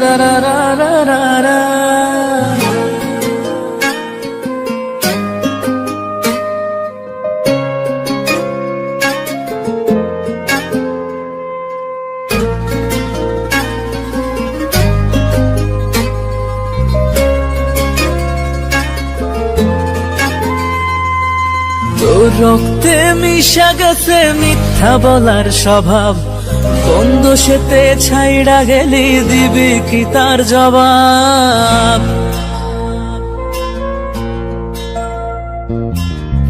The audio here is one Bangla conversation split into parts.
রা রা রা রা রা রা। তোর রক্তে মিশা গেছে মিথ্যা বলার স্বভাব, কোন দোষেতে ছাইড়া গেলি দিবি কি তার জবাব?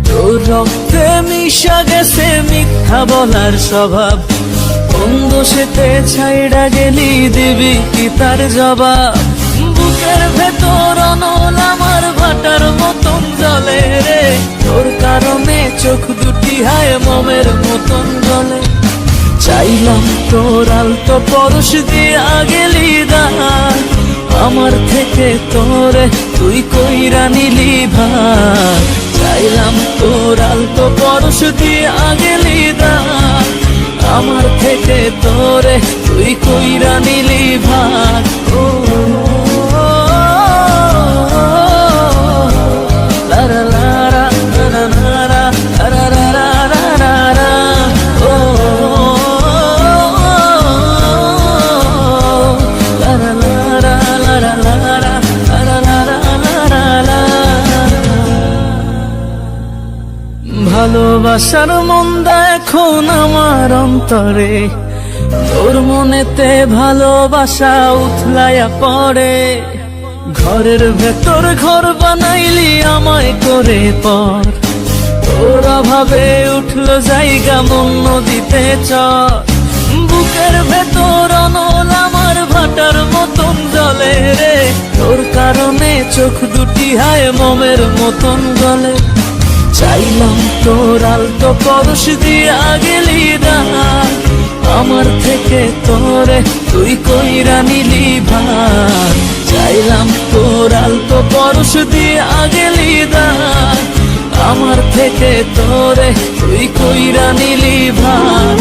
তোর রক্তে মিশা গেছে মিথ্যা বলার স্বভাব, কোন দোষেতে ছাইড়া গেলি দিবি কি তার জবাব? বুকের ভেতর অনল আমার ভাটার মতন জ্বলে রে, তোর কারণে চোখ দুটি হায় মোমের মতন জ্বলে। চাইলাম তোর আলতো পরশ দিয়া গেলি দান, আমার থেকে তোরে তুই কইরা নিলি ভার। চাইলাম তোর আলতো পরশ দিয়া গেলি দান, আমার থেকে তোরে তুই কইরা নিলি ভার। ও ভালোবাসার মন্দা এখন আমার অন্তরে, তোর মনেতে ভালোবাসা উথলাইয়া পড়ে। ঘরের ভেতর ঘর বানাইলি আমায় করে পর, তোর অভাবে উঠলো জায়গা মন নদীতে চর। বুকের ভেতর অনল আমার ভাটার মতন জ্বলে রে, তোর কারণে চোখ দুটি হায় মোমের মতন গলে। চাইলাম তোর আলতো পরশ দিয়া গেলি দান, আমার থেকে তোরে তুই কইরা নিলি ভার। চাইলাম তোর আলতো পরশ দিয়া গেলি দান, আমার থেকে তোরে তুই কইরা নিলি ভার।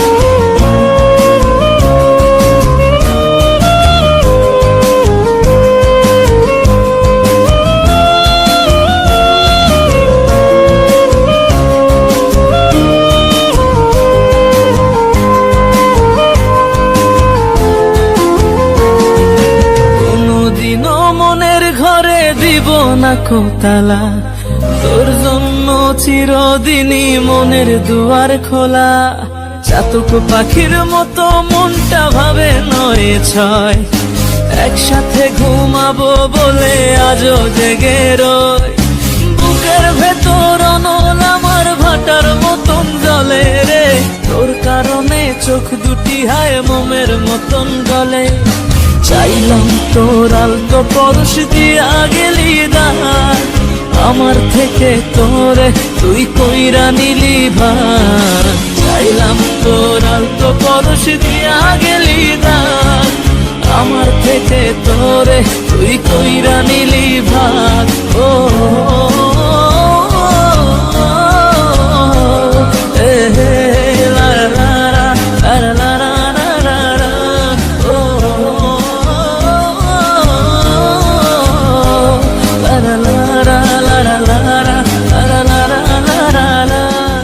দিব না কোতালা, তোর জন্য চিরদিনই মনের দুয়ার খোলা। চাতক পাখির মতো মনটা ভাবে নয় ছয়, একসাথে ঘুমাবো বলে আজও জেগে রয়। বুকের ভেতর অনল আমার ভাটার মতন জ্বলে রে, তোর কারণে চোখ দুটি হায় মোমের মতন গলে। চাইলাম তোর আলতো পরশ দিয়া গেলি দান, আমার থেকে তোরে তুই কইরা নিলি ভার। চাইলাম তোর আলতো পরশ দিয়া গেলি দান, আমার থেকে তোরে তুই কইরা নিলি ভার। ও